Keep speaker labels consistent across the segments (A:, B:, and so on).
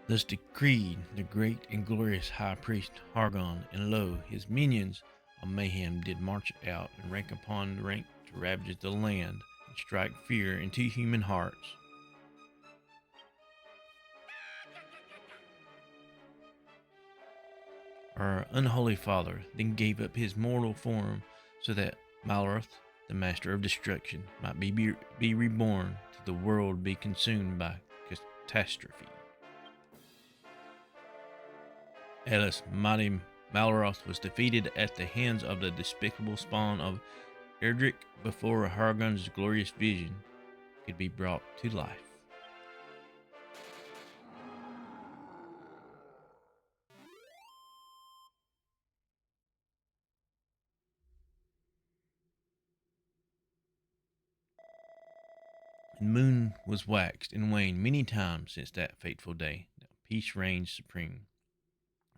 A: Thus decreed the great and glorious high priest Hargon, and lo, his minions of mayhem did march out and rank upon rank to ravage the land and strike fear into human hearts. Our unholy father then gave up his mortal form so that Malroth, the master of destruction, might be reborn to the world be consumed by catastrophe. Ellis, mighty Malroth was defeated at the hands of the despicable spawn of Erdrick before Hargon's glorious vision could be brought to life. The moon was waxed and waned many times since that fateful day. Now peace reigns supreme,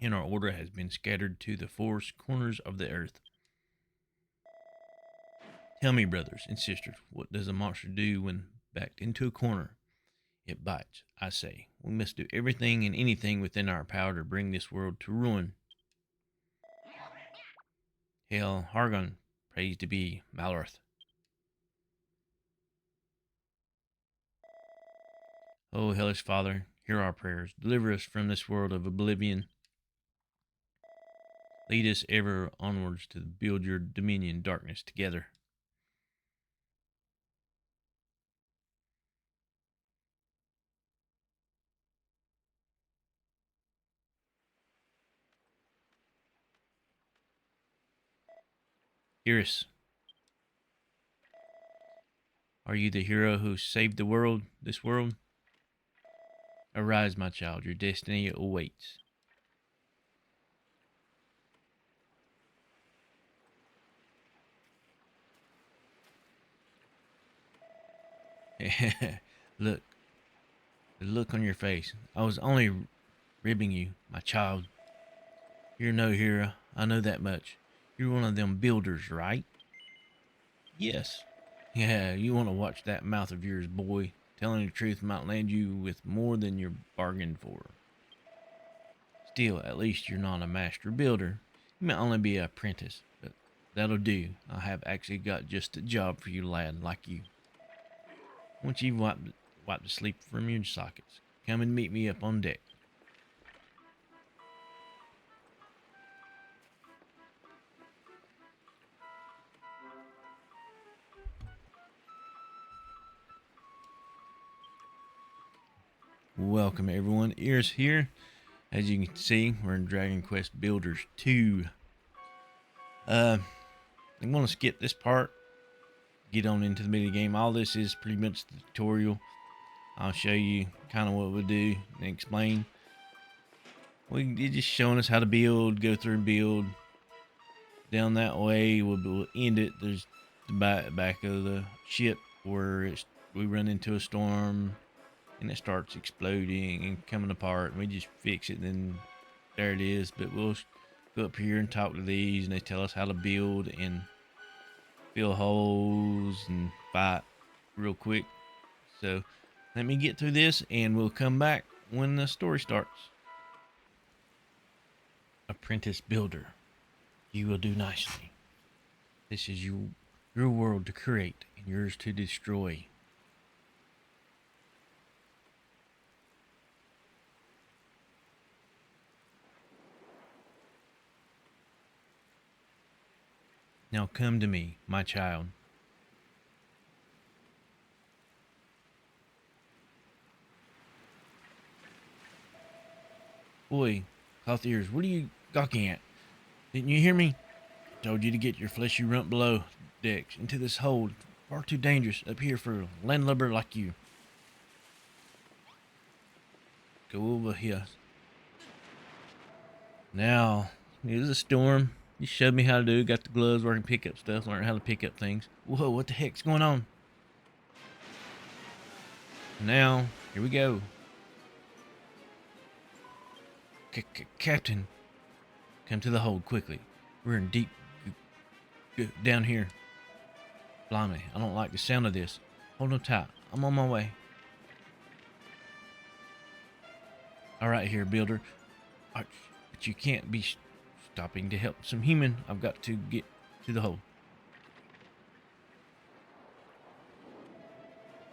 A: and our order has been scattered to the four corners of the earth. Tell me, brothers and sisters, what does a monster do when backed into a corner? It bites, I say. We must do everything and anything within our power to bring this world to ruin. Hail, Hargon, praised to be Malroth. O hellish Father, hear our prayers. Deliver us from this world of oblivion. Lead us ever onwards to build your dominion darkness together. Hear us. Are you the hero who saved the world, this world? Arise, my child, your destiny awaits. Look, the look on your face. I was only ribbing you, my child. You're no hero, I know that much. You're one of them builders, right? Yes. Yeah, you want to watch that mouth of yours, boy. Telling the truth might land you with more than you're bargained for. Still, at least you're not a master builder. You may only be an apprentice, but that'll do. I have actually got just a job for you, lad, like you. Once you've wiped the sleep from your sockets, come and meet me up on deck. Welcome everyone, Ears here. As you can see, we're in DragonQuest Builders 2. I'm going to skip this part, get on into the mini game. All this is pretty much the tutorial. I'll show you kind of what we do and explain. It's just showing us how to build, go through and build. Down that way, we'll end it. There's the back of the ship where we run into a storm and it starts exploding and coming apart, and we just fix it, and then there it is. But we'll go up here and talk to these, and they tell us how to build and fill holes and fight real quick. So let me get through this, and we'll come back when the story starts. Apprentice builder, you will do nicely. This is your world to create and yours to destroy. Now come to me, my child. Boy, cloth ears, what are you gawking at? Didn't you hear me? I told you to get your fleshy rump below decks into this hole. Far too dangerous up here for a landlubber like you. Go over here. Now, here's a storm. You showed me how to do. Got the gloves where I can pick up stuff. Learn how to pick up things. Whoa, what the heck's going on? Now, here we go. Captain, come to the hold quickly. We're in deep down here. Blimey, I don't like the sound of this. Hold on tight. I'm on my way. All right, here, builder. All right, but you can't be stopping to help some human. I've got to get to the hole.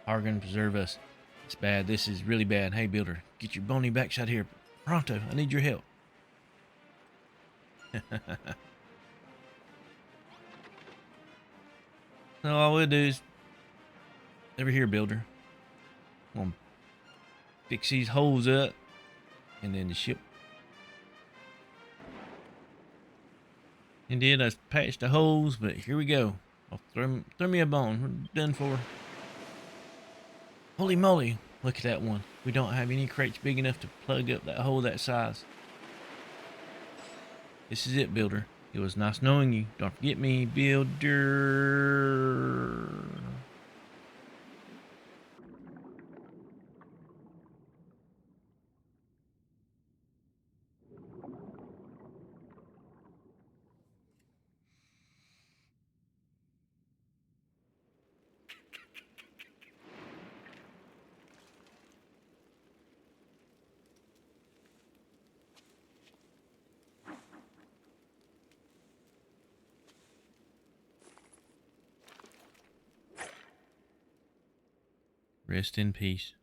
A: Hargon, preserve us. It's bad. This is really bad. Hey, builder, get your bony backside here. Pronto, I need your help. So all we'll do is, over here, builder. I'm gonna fix these holes up, and then the ship. Indeed, I patched the holes, but here we go. I'll throw me a bone. We're done for. Holy moly, look at that one. We don't have any crates big enough to plug up that hole that size. This is it, builder. It was nice knowing you. Don't forget me, builder. Rest in peace.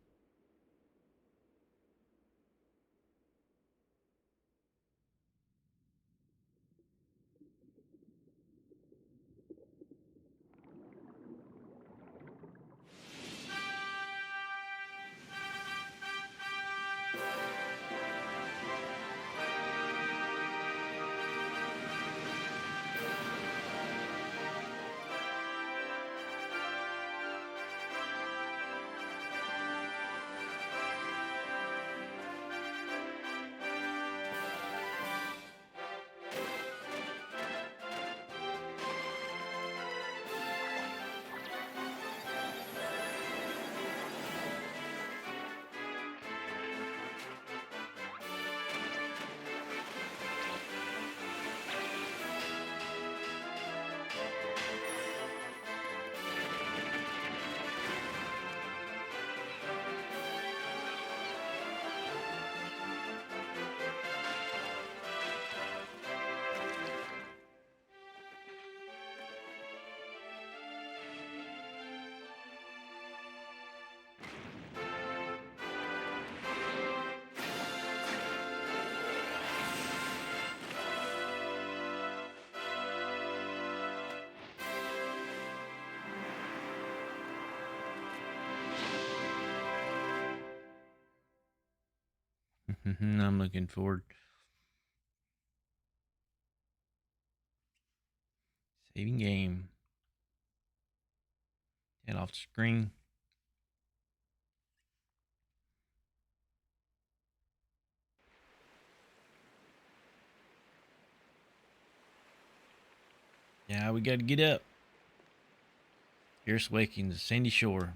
A: I'm looking forward. Saving game. Head off the screen. Yeah, we gotta get up. Fierce waking the sandy shore.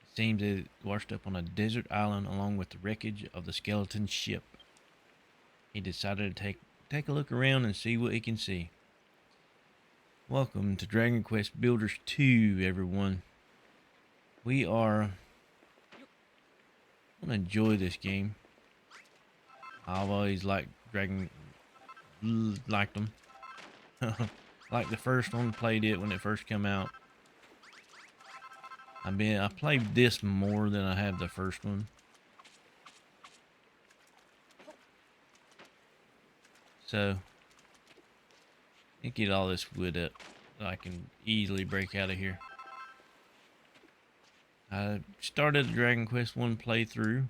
A: It seems it washed up on a desert island along with the wreckage of the skeleton ship. He decided to take a look around and see what he can see. Welcome to DragonQuest Builders 2, everyone. We are gonna enjoy this game. I've always liked liked them. Like the first one, played it when it first came out. I played this more than I have the first one. So get all this wood up so I can easily break out of here. I started the Dragon Quest 1 playthrough.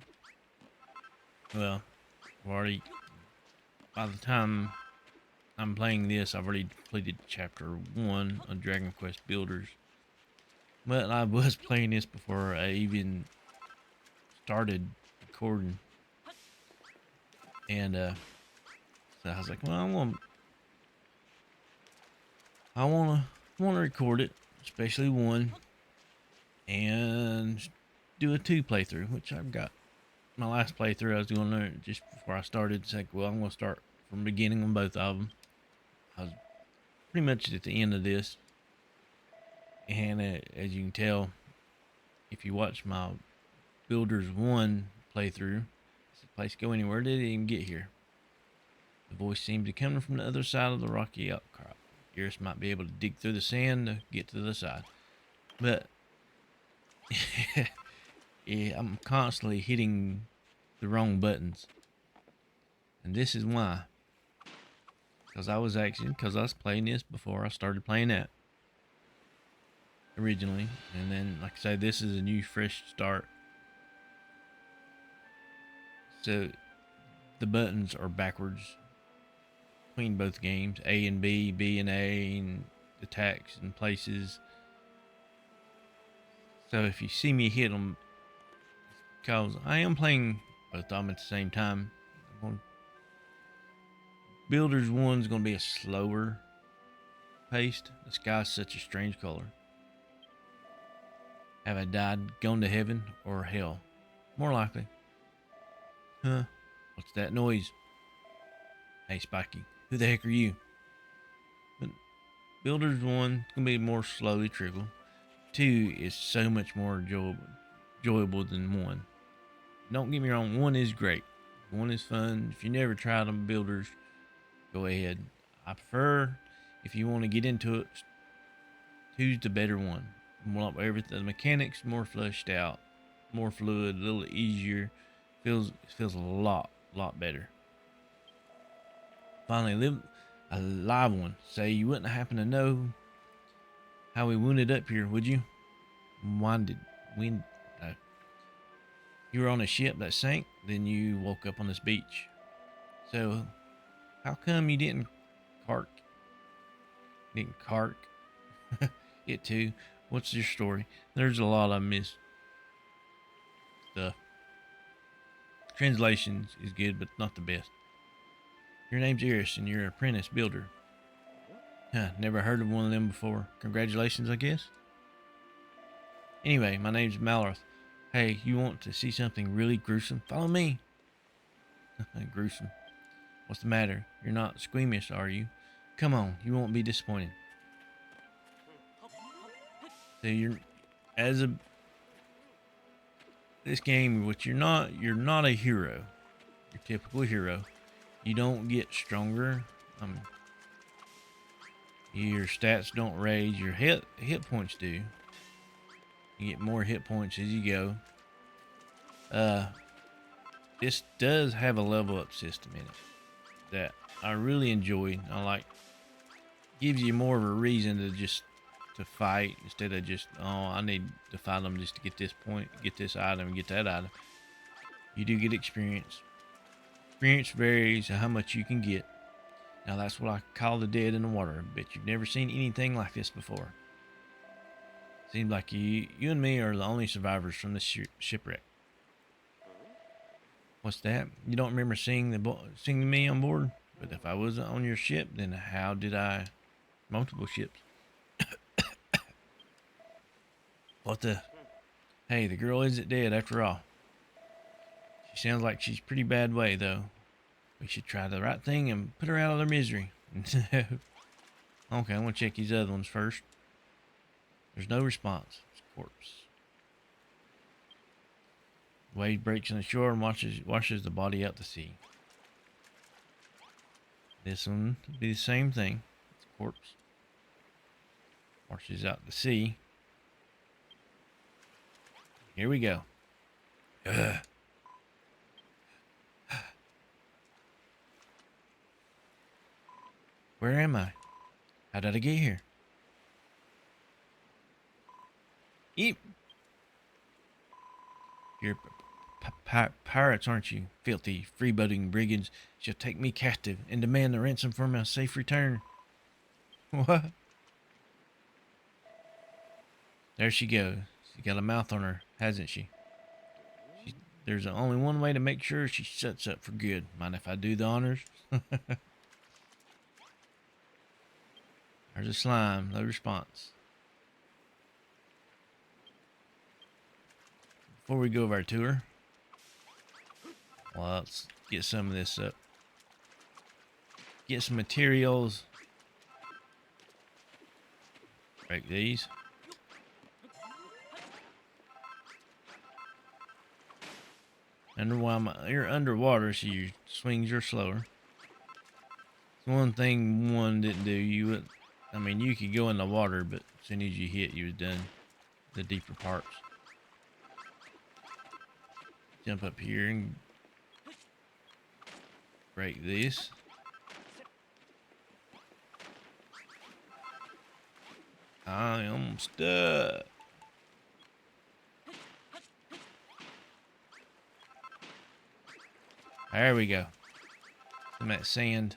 A: Well, by the time I'm playing this, I've already completed chapter 1 of Dragon Quest Builders. But I was playing this before I even started recording. And so I was like, well, I wanna record it, especially 1, and do a 2 playthrough, which I've got. My last playthrough I was doing there just before I started. It's like, well, I'm gonna start from the beginning on both of them. I was pretty much at the end of this, and as you can tell, if you watch my Builders 1 playthrough, place go anywhere. Did it even get here? The voice seemed to come from the other side of the rocky outcrop. Garrus might be able to dig through the sand to get to the other side. But yeah, I'm constantly hitting the wrong buttons. And this is why. Because I was playing this before I started playing that. Originally. And then, like I say, this is a new fresh start. So the buttons are backwards between both games. A and B, B and A, and attacks and places. So if you see me hit them, because I am playing both of them at the same time. Builders 1 is going to be a slower paced. The sky's such a strange color. Have I died, gone to heaven, or hell? More likely. Huh? What's that noise? Hey, Spiky, who the heck are you? But Builders 1 is going to be more slowly trickle. 2 is so much more enjoyable than 1. Don't get me wrong, 1 is great. 1 is fun. If you never tried them Builders, go ahead. I prefer, if you want to get into it, 2's the better one. More everything, the mechanics more fleshed out, more fluid, a little easier. Feels a lot better. Finally, live a live one. Say you wouldn't happen to know how we wounded up here, would you? You were on a ship that sank, then you woke up on this beach. So, how come you didn't cark it too? What's your story? There's a lot I missed stuff. Translations is good, but not the best. Your name's Iris, and you're an apprentice builder. Huh, never heard of one of them before. Congratulations, I guess. Anyway, my name's Malroth. Hey, you want to see something really gruesome? Follow me. Gruesome. What's the matter? You're not squeamish, are you? Come on, you won't be disappointed. So this game, which you're not a hero. Your typical hero. You don't get stronger. Your stats don't raise. Your hit points do. You get more hit points as you go. This does have a level up system in it that I really enjoy. I like. Gives you more of a reason to fight instead of just, oh, I need to fight them just to get this point, get this item, get that item. You do get experience. Experience varies how much you can get. Now that's what I call the dead in the water. I bet you've never seen anything like this before. Seems like you and me are the only survivors from this shipwreck. What's that? You don't remember seeing me on board? But if I wasn't on your ship, then how did I? Multiple ships. What the? Hey, the girl isn't dead after all. She sounds like she's pretty bad way, though. We should try the right thing and put her out of her misery. Okay, I'm gonna check these other ones first. There's no response. It's a corpse. Wave breaks on the shore and washes the body out to sea. This one would be the same thing. It's a corpse. Washes out to sea. Here we go. Ugh. Where am I? How did I get here? Eep. You're pirates, aren't you? Filthy, freebooting brigands shall take me captive and demand the ransom for my safe return. What? There she goes. She got a mouth on her, hasn't she? There's only one way to make sure she shuts up for good. Mind if I do the honors? There's a slime. No response. Before we go over our tour, well, let's get some of this up. Get some materials. Break these. And while you're underwater, so your swings are slower. One thing one didn't do, you could go in the water, but as soon as you hit, you was done. The deeper parts. Jump up here and break this. I am stuck. There we go. Some of that sand.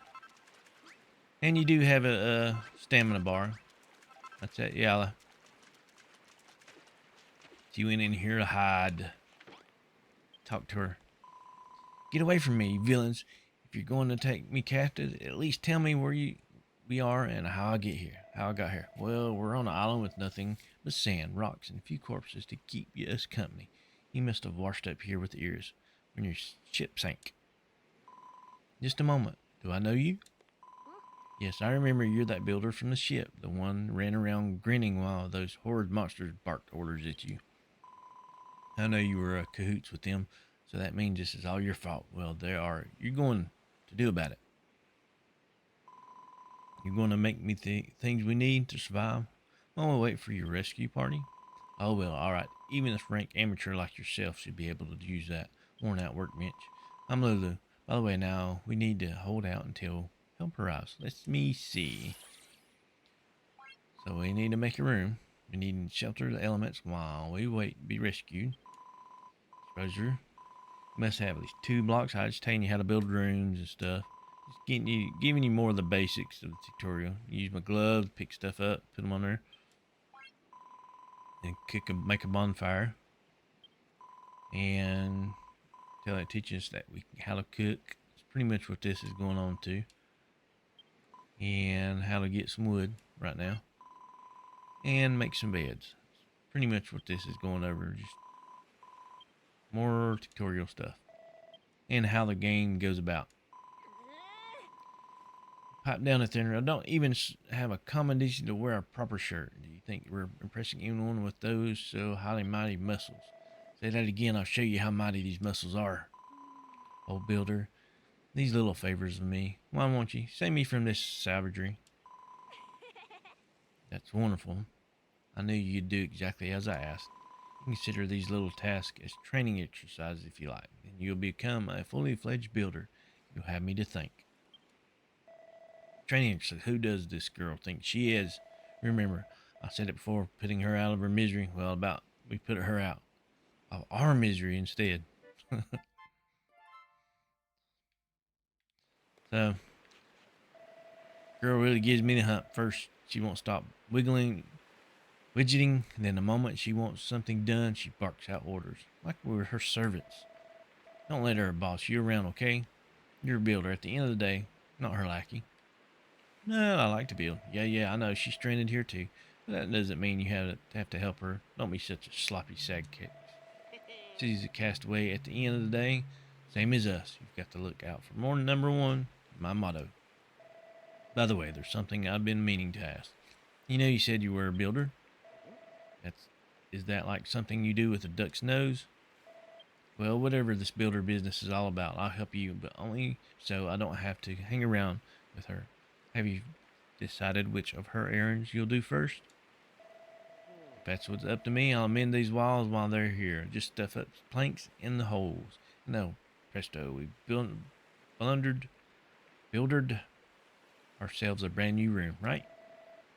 A: And you do have a stamina bar. That's that yellow. She went in here to hide. Talk to her. Get away from me, you villains. If you're going to take me captive, at least tell me where we are and how I get here. How I got here. Well, we're on an island with nothing but sand, rocks, and a few corpses to keep us company. You must have washed up here with ears when your ship sank. Just a moment. Do I know you? Yes, I remember you're that builder from the ship. The one ran around grinning while those horrid monsters barked orders at you. I know you were cahoots with them, so that means this is all your fault. Well, you're going to do about it. You're going to make me things we need to survive. While we wait for your rescue party. Oh, well, alright. Even a rank amateur like yourself should be able to use that worn out workbench. I'm Lulu. By the way, now we need to hold out until help arrives. Let me see. So we need to make a room. We need to shelter the elements while we wait to be rescued. Exposure. Must have at least 2 blocks high. Just telling you how to build rooms and stuff. Just giving you more of the basics of the tutorial. Use my gloves, pick stuff up, put them on there. And make a bonfire. And teach us that how to cook. It's pretty much what this is going on to. And how to get some wood right now. And make some beds. Pretty much what this is going over. Just more tutorial stuff. And how the game goes about. Pipe down at there. I don't even have a commendation to wear a proper shirt. Do you think we're impressing anyone with those so highly mighty muscles? Say that again, I'll show you how mighty these muscles are. Old builder, these little favors of me. Why won't you save me from this savagery? That's wonderful. I knew you'd do exactly as I asked. Consider these little tasks as training exercises if you like, and you'll become a fully fledged builder. You'll have me to thank. Training exercise, who does this girl think she is? Remember, I said it before, putting her out of her misery. Well, we put her out of our misery instead. So, girl really gives me the hump. First, she won't stop widgeting, and then the moment she wants something done, she barks out orders, like we're her servants. Don't let her boss you around, okay? You're a builder at the end of the day, not her lackey. No, I like to build. Yeah, I know, she's stranded here too. But that doesn't mean you have to help her. Don't be such a sloppy sidekick. She's a castaway at the end of the day, same as us. You've got to look out for more than number one, my motto. By the way, there's something I've been meaning to ask. You said you were a builder? Is that like something you do with a duck's nose? Well, whatever this builder business is all about, I'll help you, but only so I don't have to hang around with her. Have you decided which of her errands you'll do first? If that's what's up to me, I'll mend these walls while they're here. Just stuff up planks in the holes. No, presto, we've buildered ourselves a brand new room, right?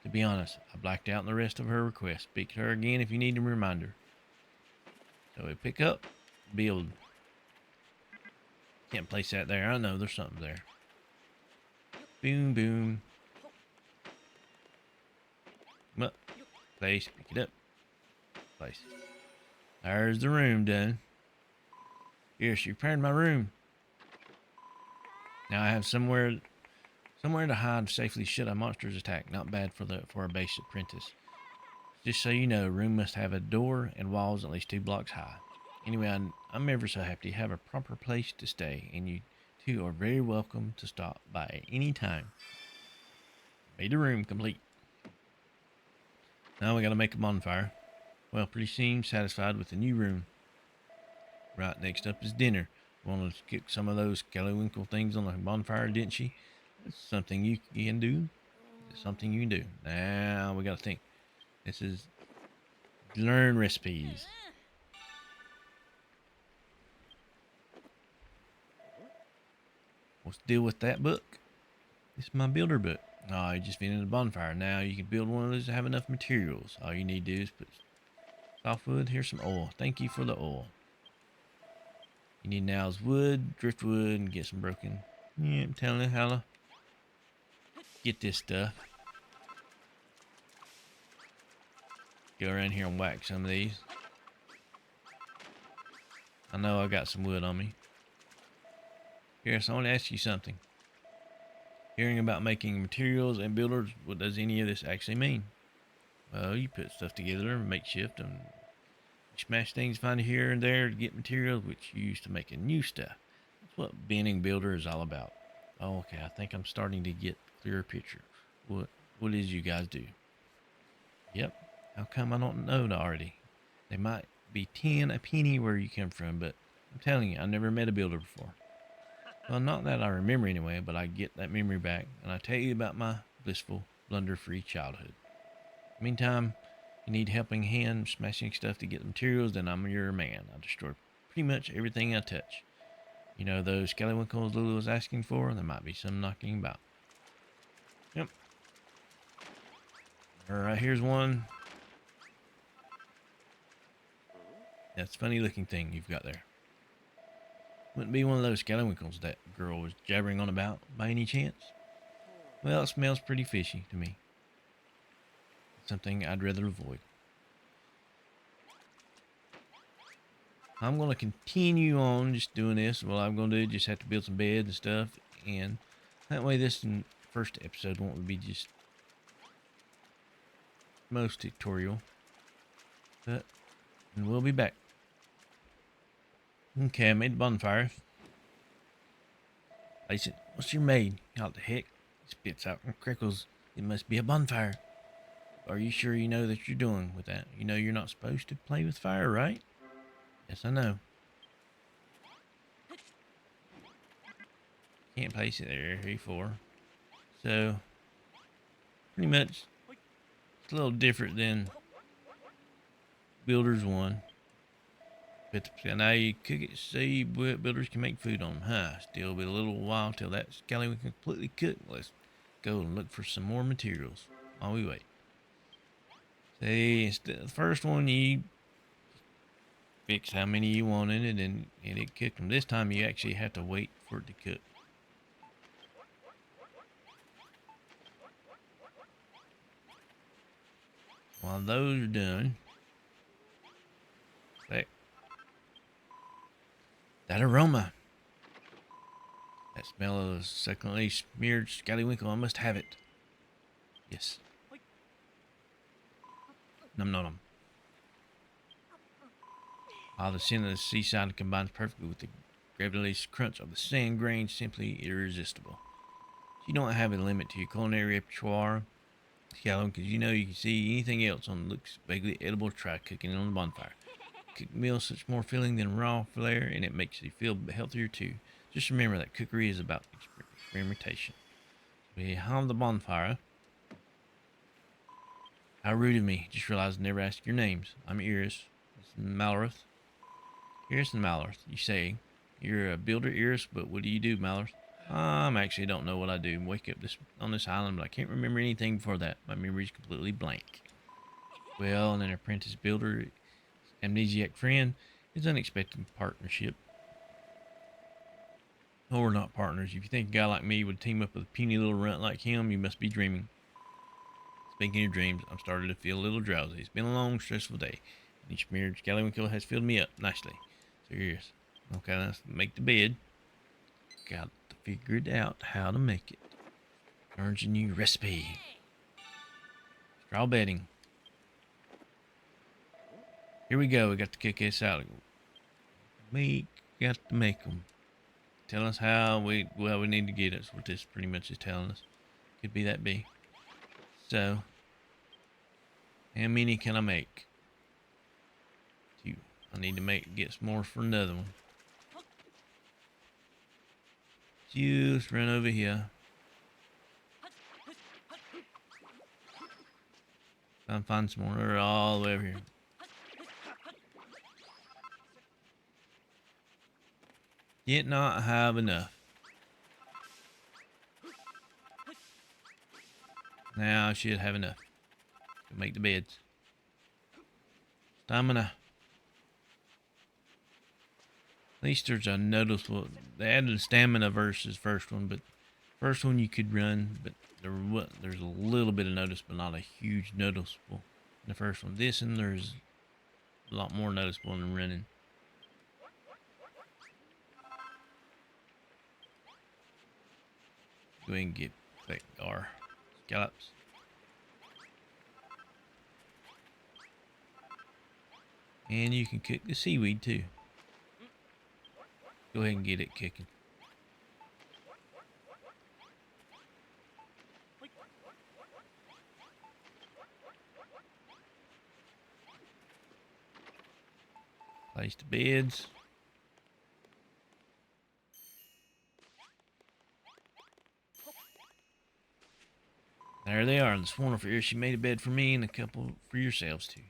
A: To be honest, I blacked out in the rest of her request. Speak to her again if you need a reminder. So we pick up, build. Can't place that there. I know there's something there. Boom, boom. Come up. Place. Pick it up. Place. There's the room done. Here, she prepared my room. Now I have somewhere to hide safely should a monster's attack. Not bad for a base apprentice. Just so you know, a room must have a door and walls at least 2 blocks high. Anyway, I'm ever so happy to have a proper place to stay, and you two are very welcome to stop by at any time. Made the room complete. Now we gotta make a bonfire. Well, pretty soon satisfied with the new room. Right next up is dinner. wanted to kick some of those scallywinkel things on the bonfire, didn't she? That's something you can do. It's something you can do. Now we gotta think. This is learn recipes. What's the deal with that book? It's my builder book. Oh, you just invented a bonfire. Now you can build one of those to have enough materials. All you need to do is put softwood. Here's some oil. Thank you for the oil. You need now is wood, driftwood, and get some broken. Yeah, I'm telling you how to get this stuff. Go around here and whack some of these. I know I got some wood on me. Here, so I want to ask you something. Hearing about making materials and builders, what does any of this actually mean? Well, you put stuff together, makeshift, and you smash things, find it here and there to get materials which you use to make a new stuff. That's what being builder is all about. Oh, okay, I think I'm starting to get a clearer picture. What is you guys do? Yep. How come I don't know already? They might be 10 a penny where you come from, but I'm telling you, I never met a builder before. Well, not that I remember anyway, but I get that memory back, and I tell you about my blissful, blunder-free childhood. Meantime, you need helping hand smashing stuff to get the materials, then I'm your man. I destroy pretty much everything I touch. You know those scallywinkles Lulu was asking for? There might be some knocking about. Yep. Alright, here's one. That's a funny looking thing you've got there. Wouldn't be one of those scallywinkles that girl was jabbering on about by any chance? Well, it smells pretty fishy to me. Something I'd rather avoid. I'm going to continue on just doing this. What I'm going to do, just have to build some beds and stuff. And that way this first episode won't be just most tutorial. But and we'll be back. Okay, I made the bonfire. Place it. What's your maid? How the heck? He spits out and crackles. It must be a bonfire. Are you sure you know that you're doing with that? You know you're not supposed to play with fire, right? Yes, I know. Can't place it there, 3-4. So, pretty much, it's a little different than Builders 1. But now you cook it, see what builders can make food on. Still be a little while till that scallywink completely cooked. Let's go and look for some more materials while we wait. See, the first one you fix how many you want in it and it cooked them. This time you actually have to wait for it to cook. While those are done, that aroma, that smell of succulently smeared scallywinkle, I must have it. Yes. Num num num. While the scent of the seaside combines perfectly with the gravity-laced crunch of the sand grains, simply irresistible. You don't have a limit to your culinary repertoire, scallywink, because you know you can see anything else on looks vaguely edible. Try cooking it on the bonfire. Cooked meal such more filling than raw flair, and it makes you feel healthier too. Just remember that cookery is about experimentation. We have the bonfire. How rude of me. Just realized I never asked your names. I'm Iris. This is Malroth. Iris and Malroth. You say you're a builder, Iris, but what do you do, Malroth? I actually don't know what I do. Wake up on this island, but I can't remember anything before that. My memory's completely blank. Well, an apprentice builder, amnesiac friend, is unexpected partnership. Oh, we're not partners. If you think a guy like me would team up with a puny little runt like him, you must be dreaming. Speaking of dreams, I'm starting to feel a little drowsy. It's been a long, stressful day, and each smeared scallywinkle has filled me up nicely. So here's, okay, let's make the bed. Got to figure it out how to make it. Learns a new recipe. Straw bedding. Here we go. We got to kick this out. Got to make them. Tell us how we need to get it. That's what this pretty much is telling us. Could be that B. So, how many can I make? 2. I need to get some more for another one. Just run over here. Try and find some more. They're all the way over here. Did not have enough. Now I should have enough to make the beds. Stamina. At least there's a noticeable. They added stamina versus first one, but first one you could run, but there's a little bit of notice, but not a huge noticeable in the first one. This and there's a lot more noticeable than running. Go ahead and get back our scallops. And you can cook the seaweed too. Go ahead and get it cooking. Place the beds. There they are. This wonderful here. She made a bed for me and a couple for yourselves too.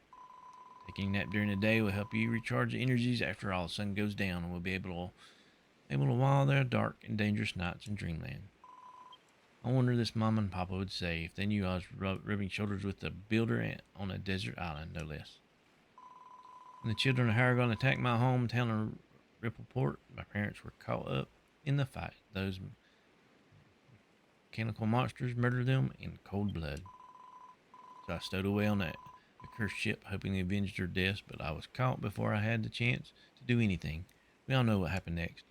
A: Taking a nap during the day will help you recharge the energies after all the sun goes down, and we'll be able to while there are dark and dangerous nights in dreamland. I wonder this mama and papa would say if they knew I was rubbing shoulders with the builder on a desert island, no less. When the children of Hargon attacked my hometown of Rippleport, my parents were caught up in the fight. Those mechanical monsters murdered them in cold blood. So I stowed away on that accursed ship, hoping to avenge their deaths, but I was caught before I had the chance to do anything. We all know what happened next.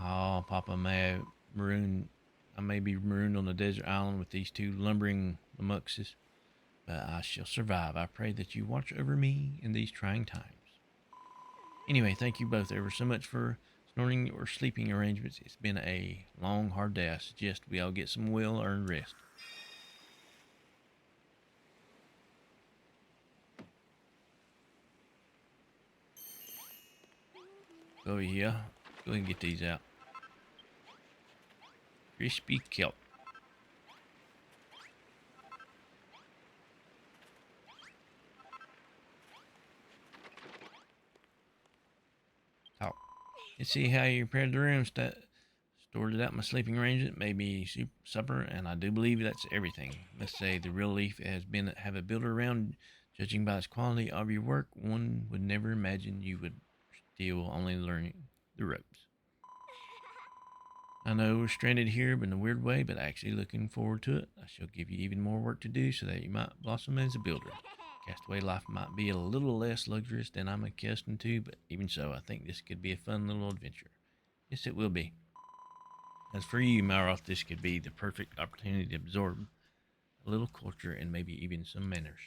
A: Oh, Papa, I may be marooned on a desert island with these two lumbering amuxes, but I shall survive. I pray that you watch over me in these trying times. Anyway, thank you both ever so much for snoring or sleeping arrangements. It's been a long, hard day. I suggest we all get some well-earned rest. Oh yeah, go ahead and get these out. Crispy kelp. Talk. Let's see how you prepared the room. Stored it out in my sleeping arrangement, maybe supper, and I do believe that's everything. Let's say the real relief has been to have a builder around. Judging by the quality of your work, one would never imagine you would still only learning the ropes. I know we're stranded here in a weird way, but actually looking forward to it. I shall give you even more work to do so that you might blossom as a builder. Castaway life might be a little less luxurious than I'm accustomed to, but even so, I think this could be a fun little adventure. Yes, it will be. As for you, Malroth, this could be the perfect opportunity to absorb a little culture and maybe even some manners.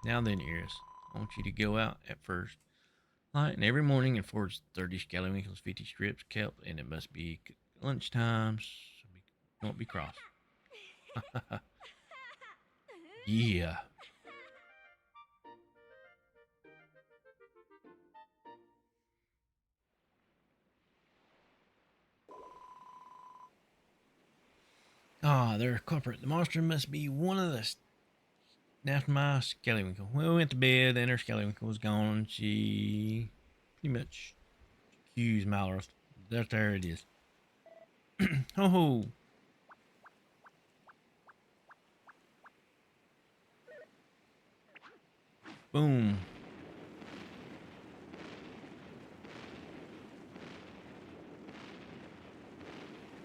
A: Now then, Iris, I want you to go out at first light and every morning and forge 30 scallywinkles, 50 strips, kelp, and it must be lunchtime, so we won't be cross. Yeah. Ah, they're a culprit. The monster must be one of the snapped my scallywinkle. Well, we went to bed and her scallywinkle was gone. She pretty much accused Malroth. There it is. Ho ho. Boom.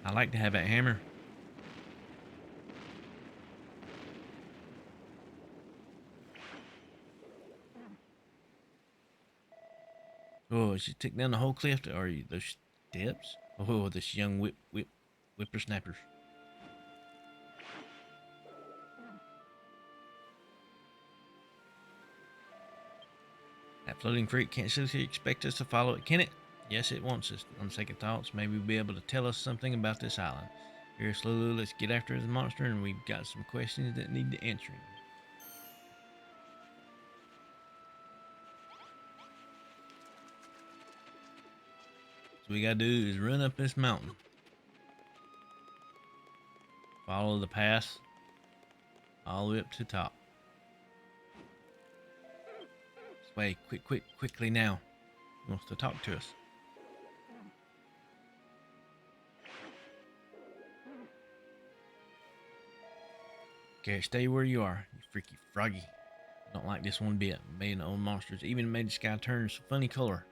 A: I like to have that hammer. Oh, she took down the whole cliff. Are you those steps? Oh, this young whippersnappers. That floating freak can't seriously expect us to follow it, can it? Yes, it wants us. On second thoughts, maybe we'll be able to tell us something about this island. Here, slowly, let's get after the monster, and we've got some questions that need answering. So we gotta do is run up this mountain. Follow the pass all the way up to the top. This way, quickly now. He wants to talk to us. Okay, stay where you are, you freaky froggy. Don't like this one bit. Made old monsters. Even made the sky turn some funny color.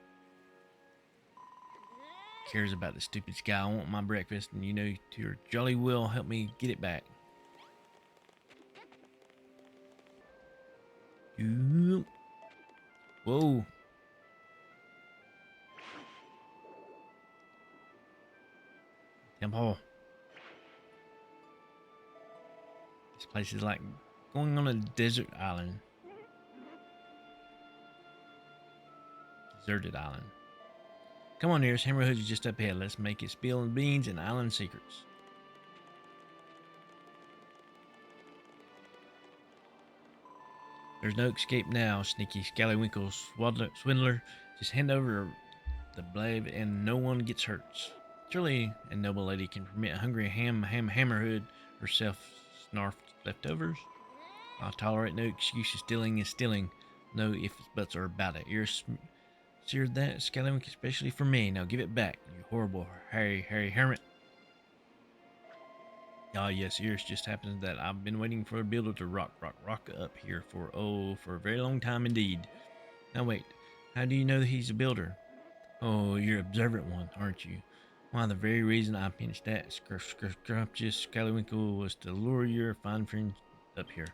A: Cares about the stupid sky. I want my breakfast, and you know your jolly will help me get it back. Whoa. Temple. This place is like going on a desert island. Deserted island. Come on, Ears. Hammerhood is just up ahead. Let's make it spilling beans and island secrets. There's no escape now, sneaky scallywinkle swindler. Just hand over the blade and no one gets hurt. Surely a noble lady can permit a hungry hammerhood herself snarfed leftovers. I'll tolerate no excuses. Stealing is stealing. No ifs, buts, or about it. You're seared that scallywink especially for me. Now give it back, you horrible hairy hermit. Ah, yes, Ears, just happens that I've been waiting for a builder to rock up here for a very long time indeed. Now wait, how do you know that he's a builder? Oh, you're an observant one, aren't you? Why, the very reason I pinched that scrumptious scallywinkle was to lure your fine friend up here.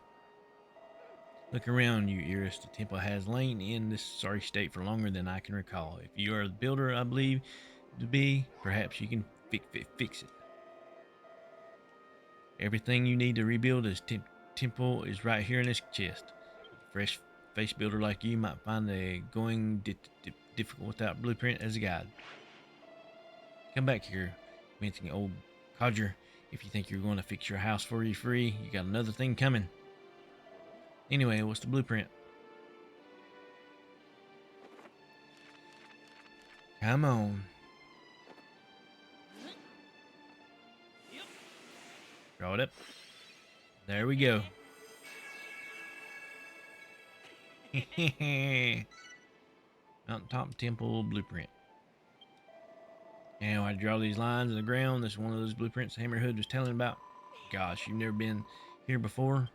A: Look around you, Eris. The temple has lain in this sorry state for longer than I can recall. If you are the builder I believe to be, perhaps you can fix it. Everything you need to rebuild this temple is right here in this chest. A fresh face builder like you might find the going difficult without blueprint as a guide. Come back here, mincing old codger. If you think you're going to fix your house for you free, you got another thing coming. Anyway, what's the blueprint? Come on. Draw it up. There we go. Mountaintop temple blueprint. Now I draw these lines in the ground. This is one of those blueprints Hammerhood was telling about. Gosh, you've never been here before?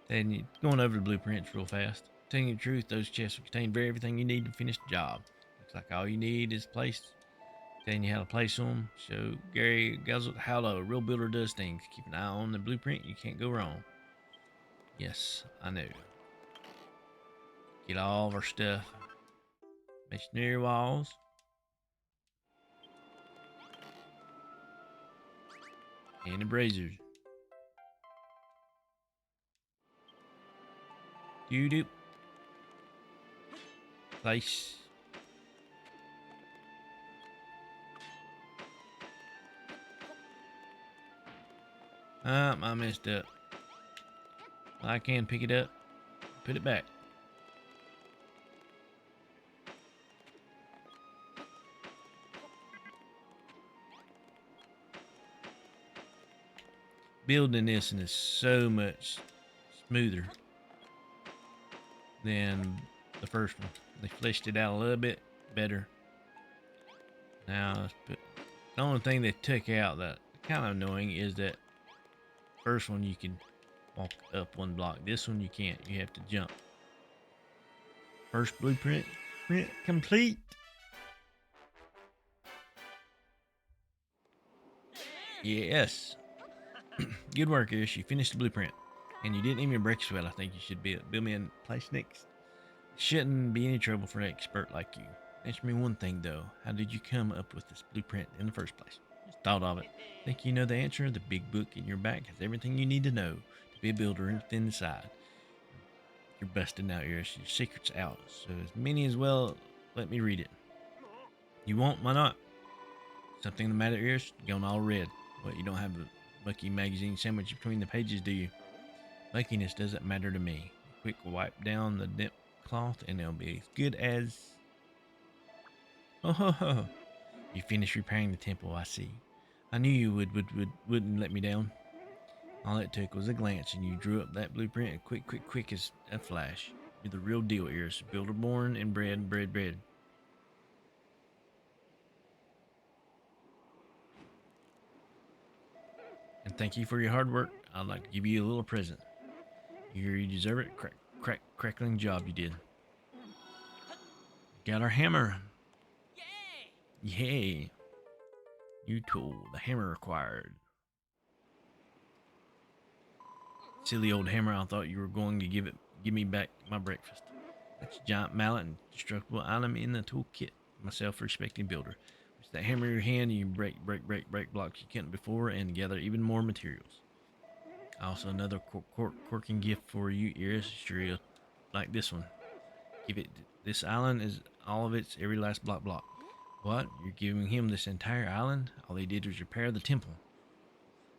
A: Then you going over the blueprints real fast. Telling you the truth, those chests will contain everything you need to finish the job. Looks like all you need is place. Telling you how to place them. So Gary Guzzle, how a real builder does things. Keep an eye on the blueprint. You can't go wrong. Yes, I know. Get all of our stuff. Missionary walls. And the braziers. Doo-doo. Place. I messed up. I can pick it up. Put it back. Building this and is so much smoother than the first one. They fleshed it out a little bit better. Now let's put, the only thing they took out that kind of annoying is that first one you can walk up one block. This one you can't. You have to jump. First blueprint complete. Yes. Good work, Ish. You finished the blueprint. And you didn't even break a sweat. I think you should build me in place next. Shouldn't be any trouble for an expert like you. Answer me one thing, though. How did you come up with this blueprint in the first place? Just thought of it. Think you know the answer? The big book in your back has everything you need to know to be a builder within the side. You're busted now, Iris. Your secret's out. So as many as well, let me read it. You won't? Why not? Something the matter, Iris? Going all red. What, you don't have a Bucky magazine sandwich between the pages, do you? Buckiness doesn't matter to me. Quick wipe down the cloth and it'll be as good as... Oh ho ho. You finished repairing the temple, I see. I knew you wouldn't let me down. All it took was a glance, and you drew up that blueprint quick as a flash. You're the real deal, Iris. Builder born and bred. And thank you for your hard work. I'd like to give you a little present. You deserve it. Crackling job you did. Got our hammer. Yay! New tool. The hammer required. Silly old hammer. I thought you were going to give me back my breakfast. That's a giant mallet and destructible item in the toolkit. My self-respecting builder. With that hammer in your hand, you break blocks you couldn't before and gather even more materials. Also, another quirking gift for you, Iris. Sure you'll like this one. Give it. This island is all of its every last block. What? You're giving him this entire island? All he did was repair the temple.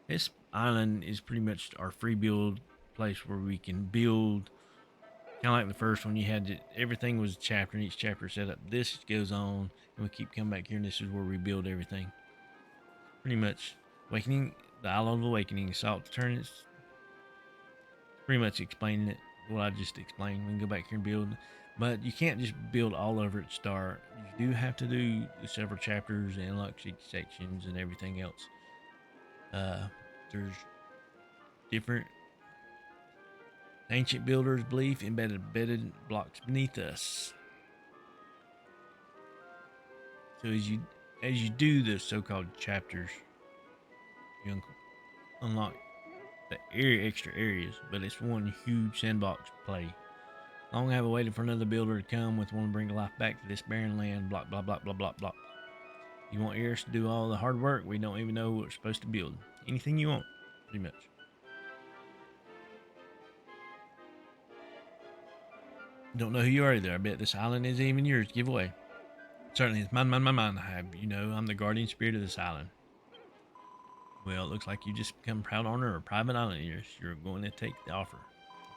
A: This island is pretty much our free build place where we can build. Kind of like the first one, you had everything was a chapter, and each chapter set up. This goes on, and we keep coming back here, and this is where we build everything. Pretty much, Awakening, the Island of Awakening, Salt to turn. It's pretty much explaining it, what I just explained. We can go back here and build, but you can't just build all over at start. You do have to do the several chapters and like sections and everything else. There's different ancient builders' belief embedded blocks beneath us. So as you do the so-called chapters, you unlock the extra areas, but it's one huge sandbox play. Long have I waited for another builder to come with one to bring life back to this barren land. Block. You want Iris to do all the hard work? We don't even know what we're supposed to build. Anything you want, pretty much. Don't know who you are either. I bet this island isn't even yours to give away. Certainly it's mine. I'm the guardian spirit of this island. Well, it looks like you just become proud owner of a private island. You're going to take the offer.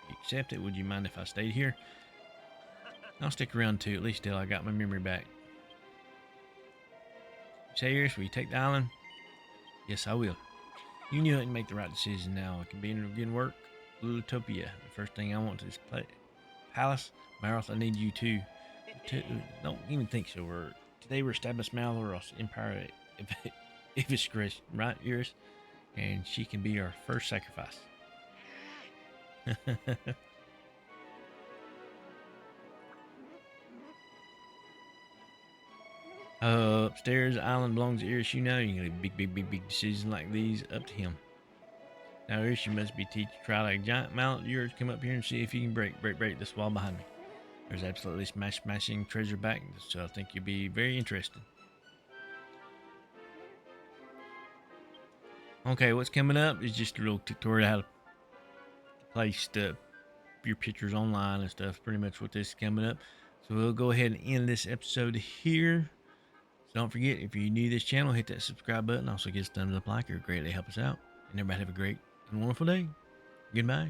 A: If you accept it, would you mind if I stayed here? I'll stick around too, at least till I got my memory back. Say, Iris, will you take the island? Yes, I will. You knew it and make the right decision now. It can be in good work. Utopia. The first thing I want to this palace. Malroth, I need you too. Don't even think so. Today we're establishing Malroth's empire Ivis, right, Iris? And she can be our first sacrifice. Upstairs, the island belongs to Iris. You know, you can make big decisions like these up to him. Now, Iris, you must be teach. Try like a giant mallet of yours. Come up here and see if you can break this wall behind me. There's absolutely smashing treasure back, so I think you'll be very interested. Okay, what's coming up is just a little tutorial how to place your pictures online and stuff. Pretty much what this is coming up. So we'll go ahead and end this episode here. So don't forget, if you're new to this channel, hit that subscribe button. Also, give us a thumbs up, like. It would greatly help us out. And everybody have a great and wonderful day. Goodbye.